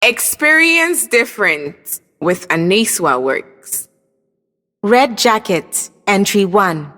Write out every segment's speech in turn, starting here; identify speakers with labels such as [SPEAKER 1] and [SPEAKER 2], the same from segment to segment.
[SPEAKER 1] Experience different with Aneswa Works.
[SPEAKER 2] Red Jacket, Entry 1.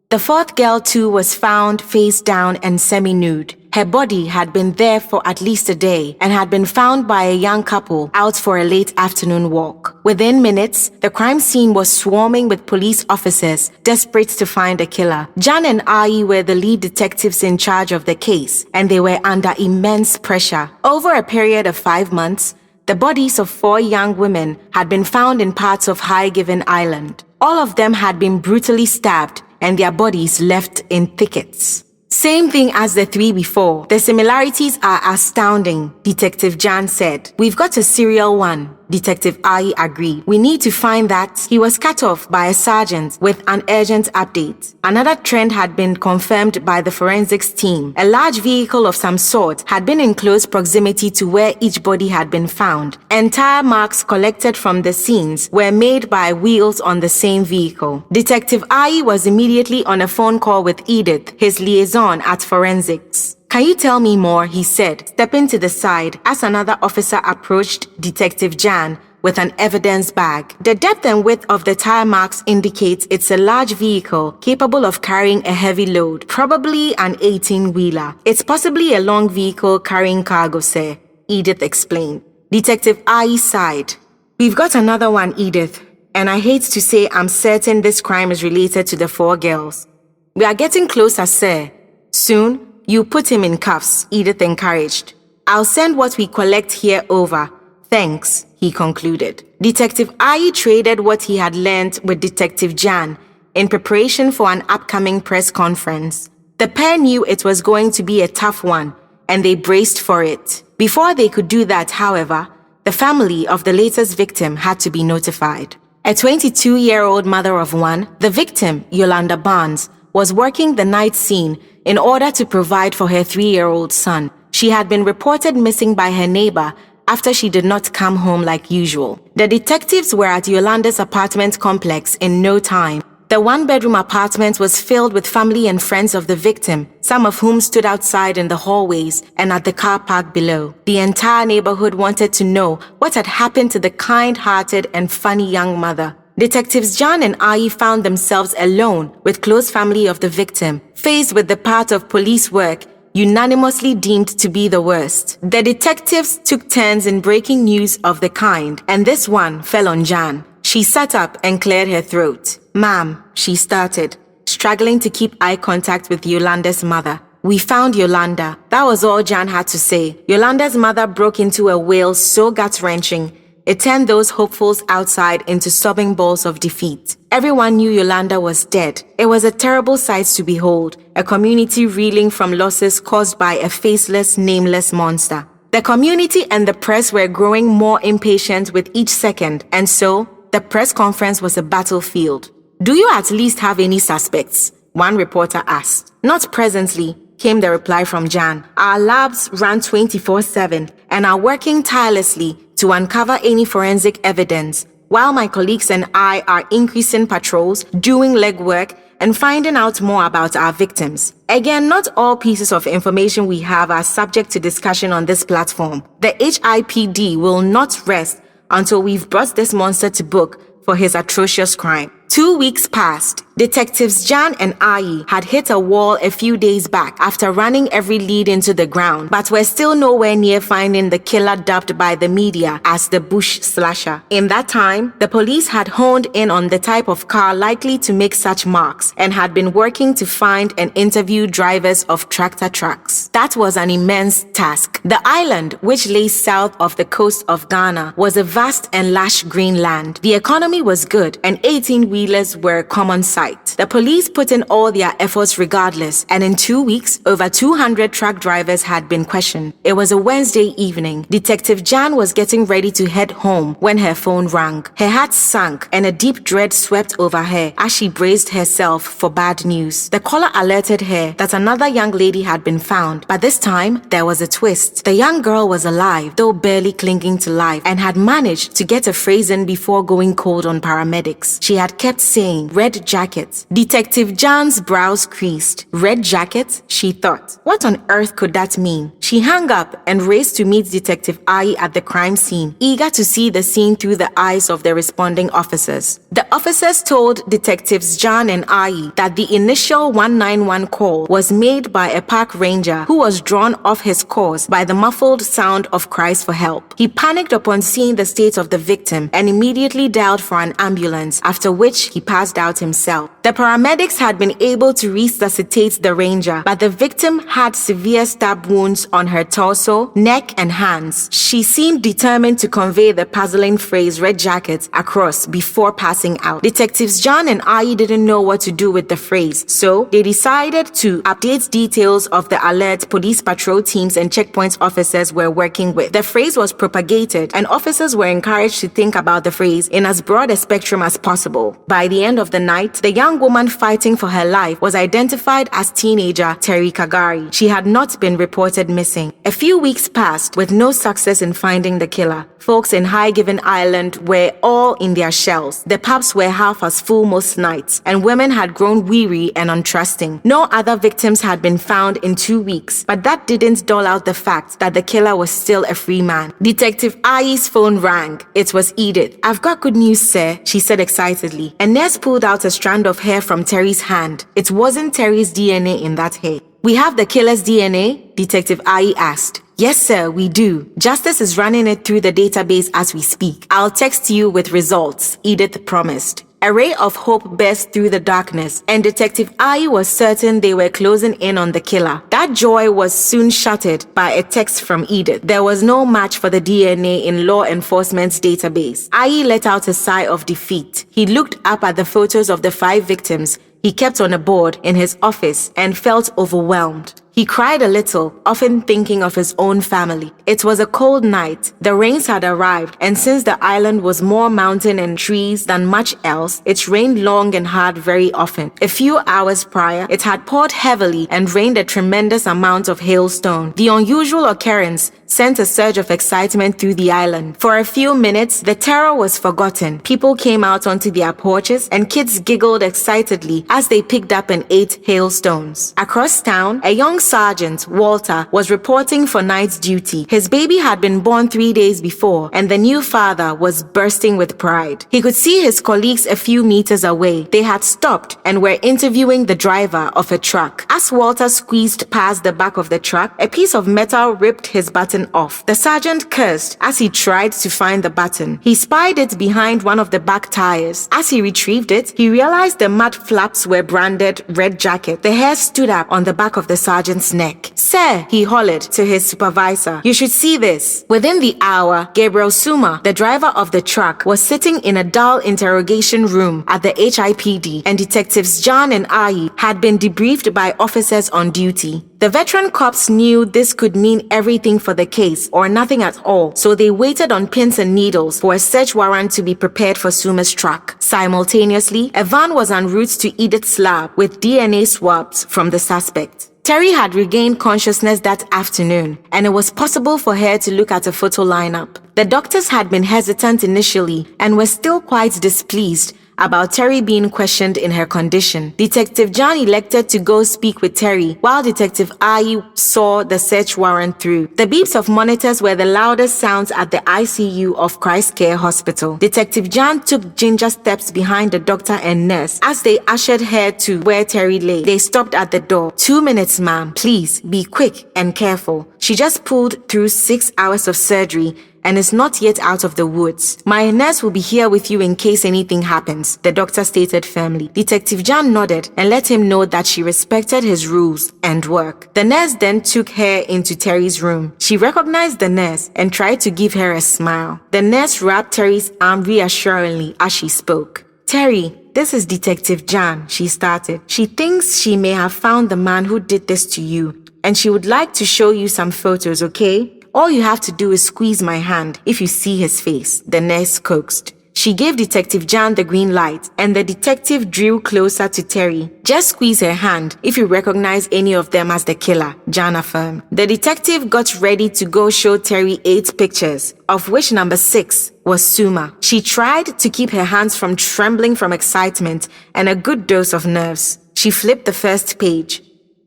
[SPEAKER 2] The fourth girl too was found face down and semi-nude. Her body had been there for at least a day and had been found by a young couple out for a late afternoon walk. Within minutes, the crime scene was swarming with police officers desperate to find a killer. Gyan and Aryee were the lead detectives in charge of the case, and they were under immense pressure. Over a period of 5 months, the bodies of 4 young women had been found in parts of High Given Island. All of them had been brutally stabbed and their bodies left in thickets. Same thing as the 3 before. The similarities are astounding, Detective Gyan said. We've got a serial one, Detective Aryee agreed. We need to find that. He was cut off by a sergeant with an urgent update. Another trend had been confirmed by the forensics team. A large vehicle of some sort had been in close proximity to where each body had been found. Entire marks collected from the scenes were made by wheels on the same vehicle. Detective Aryee was immediately on a phone call with Edith, his liaison at forensics. Can you tell me more? He said, stepping to the side as another officer approached Detective Gyan with an evidence bag. The depth and width of the tire marks indicates it's a large vehicle capable of carrying a heavy load, probably an 18-wheeler. It's possibly a long vehicle carrying cargo, sir, Edith explained. Detective Aryee sighed. We've got another one, Edith, and I hate to say I'm certain this crime is related to the 4 girls. We are getting closer, sir. Soon, you put him in cuffs, Edith encouraged. I'll send what we collect here over. Thanks, he concluded. Detective Aryee traded what he had learned with Detective Gyan in preparation for an upcoming press conference. The pair knew it was going to be a tough one, and they braced for it. Before they could do that, however, the family of the latest victim had to be notified. A 22-year-old mother of 1, the victim, Yolanda Barnes, was working the night scene in order to provide for her 3-year-old son. She had been reported missing by her neighbor after she did not come home like usual. The detectives were at Yolanda's apartment complex in no time. The 1-bedroom apartment was filled with family and friends of the victim, some of whom stood outside in the hallways and at the car park below. The entire neighborhood wanted to know what had happened to the kind-hearted and funny young mother. Detectives Gyan and Aryee found themselves alone with close family of the victim, faced with the part of police work unanimously deemed to be the worst. The detectives took turns in breaking news of the kind, and this one fell on Gyan. She sat up and cleared her throat. Ma'am, she started, struggling to keep eye contact with Yolanda's mother. We found Yolanda. That was all Gyan had to say. Yolanda's mother broke into a wail so gut-wrenching, it turned those hopefuls outside into sobbing balls of defeat. Everyone knew Yolanda was dead. It was a terrible sight to behold, a community reeling from losses caused by a faceless, nameless monster. The community and the press were growing more impatient with each second, and so the press conference was a battlefield. Do you at least have any suspects? One reporter asked. Not presently, came the reply from Gyan. Our labs run 24/7 and are working tirelessly to uncover any forensic evidence, while my colleagues and I are increasing patrols, doing legwork, and finding out more about our victims. Again, not all pieces of information we have are subject to discussion on this platform. The HIPD will not rest until we've brought this monster to book for his atrocious crime. 2 weeks passed. Detectives Gyan and Aryee had hit a wall a few days back after running every lead into the ground, but were still nowhere near finding the killer dubbed by the media as the bush slasher. In that time, the police had honed in on the type of car likely to make such marks and had been working to find and interview drivers of tractor trucks. That was an immense task. The island, which lay south of the coast of Ghana, was a vast and lush green land. The economy was good and 18-wheelers were a common sight. The police put in all their efforts regardless, and in 2 weeks, over 200 truck drivers had been questioned. It was a Wednesday evening. Detective Gyan was getting ready to head home when her phone rang. Her heart sank and a deep dread swept over her as she braced herself for bad news. The caller alerted her that another young lady had been found, but this time there was a twist. The young girl was alive, though barely clinging to life, and had managed to get a phrase in before going cold on paramedics. She had kept saying, "Red jacket." Detective Gyan's brows creased. Red jacket? She thought. What on earth could that mean? She hung up and raced to meet Detective Aryee at the crime scene, eager to see the scene through the eyes of the responding officers. The officers told Detectives Gyan and Aryee that the initial 191 call was made by a park ranger who was drawn off his course by the muffled sound of cries for help. He panicked upon seeing the state of the victim and immediately dialed for an ambulance, after which he passed out himself. The paramedics had been able to resuscitate the ranger, but the victim had severe stab wounds on her torso, neck, and hands. She seemed determined to convey the puzzling phrase "red jacket" across before passing out. Detectives Gyan and Aryee didn't know what to do with the phrase, so they decided to update details of the alert police patrol teams and checkpoint officers were working with. The phrase was propagated, and officers were encouraged to think about the phrase in as broad a spectrum as possible. By the end of the night, the young woman fighting for her life was identified as teenager Terry Kagari. She had not been reported missing. A few weeks passed with no success in finding the killer. Folks in High Given Island were all in their shells. The pubs were half as full most nights, and women had grown weary and untrusting. No other victims had been found in 2 weeks, but that didn't dull out the fact that the killer was still a free man. Detective Aryee's phone rang. It was Edith. "I've got good news, sir," she said excitedly. A nurse pulled out a strand of hair from Terry's hand. It wasn't Terry's DNA in that hair. "We have the killer's DNA?" Detective Aryee asked. "Yes, sir, we do. Justice is running it through the database as we speak. I'll text you with results," Edith promised. A ray of hope burst through the darkness, and Detective Aryee was certain they were closing in on the killer. That joy was soon shattered by a text from Edith. There was no match for the DNA in law enforcement's database. Aryee let out a sigh of defeat. He looked up at the photos of the 5 victims he kept on a board in his office and felt overwhelmed. He cried a little, often thinking of his own family. It was a cold night. The rains had arrived, and since the island was more mountain and trees than much else, it rained long and hard very often. A few hours prior, it had poured heavily and rained a tremendous amount of hailstone. The unusual occurrence sent a surge of excitement through the island. For a few minutes, the terror was forgotten. People came out onto their porches, and kids giggled excitedly as they picked up and ate hailstones. Across town, a young sergeant, Walter, was reporting for night duty. His baby had been born 3 days before, and the new father was bursting with pride. He could see his colleagues a few meters away. They had stopped and were interviewing the driver of a truck. As Walter squeezed past the back of the truck, a piece of metal ripped his button off. The sergeant cursed as he tried to find the button. He spied it behind one of the back tires. As he retrieved it, he realized the mud flaps were branded "red jacket." The hair stood up on the back of the sergeant's neck. "Sir," he hollered to his supervisor, "you should see this." Within the hour, Gabriel Suma, the driver of the truck, was sitting in a dull interrogation room at the HIPD, and Detectives Gyan and Aryee had been debriefed by officers on duty. The veteran cops knew this could mean everything for the case or nothing at all, so they waited on pins and needles for a search warrant to be prepared for Suma's truck. Simultaneously, a van was en route to Edith's lab with DNA swabs from the suspect. Terry had regained consciousness that afternoon, and it was possible for her to look at a photo lineup. The doctors had been hesitant initially and were still quite displeased about Terry being questioned in her condition. Detective Gyan elected to go speak with Terry, while Detective Aryee saw the search warrant through. The beeps of monitors were the loudest sounds at the ICU of Christ Care Hospital. Detective Gyan took ginger steps behind the doctor and nurse as they ushered her to where Terry lay. They stopped at the door. 2 minutes, ma'am. Please, be quick and careful. She just pulled through 6 hours of surgery and is not yet out of the woods. My nurse will be here with you in case anything happens, the doctor stated firmly. Detective Gyan nodded and let him know that she respected his rules and work. The nurse then took her into Terry's room. She recognized the nurse and tried to give her a smile. The nurse wrapped Terry's arm reassuringly as she spoke. "Terry, this is Detective Gyan," she started. "She thinks she may have found the man who did this to you, and she would like to show you some photos, okay? All you have to do is squeeze my hand if you see his face," the nurse coaxed. She gave Detective Gyan the green light, and the detective drew closer to Terry. "Just squeeze her hand if you recognize any of them as the killer," Gyan affirmed. The detective got ready to go show Terry 8 pictures, of which number 6 was Suma. She tried to keep her hands from trembling from excitement and a good dose of nerves. She flipped the first page.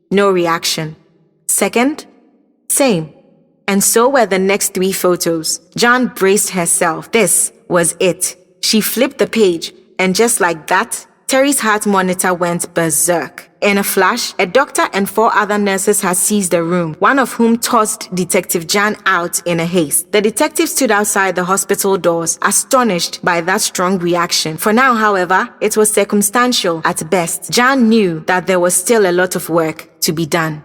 [SPEAKER 2] No reaction. Second, Same. And so were the next 3 photos. Jan braced herself. This was it. She flipped the page, and just like that, Terry's heart monitor went berserk. In a flash, a doctor and 4 other nurses had seized the room, one of whom tossed Detective Jan out in a haste. The detective stood outside the hospital doors, astonished by that strong reaction. For now, however, it was circumstantial at best. Jan knew that there was still a lot of work to be done.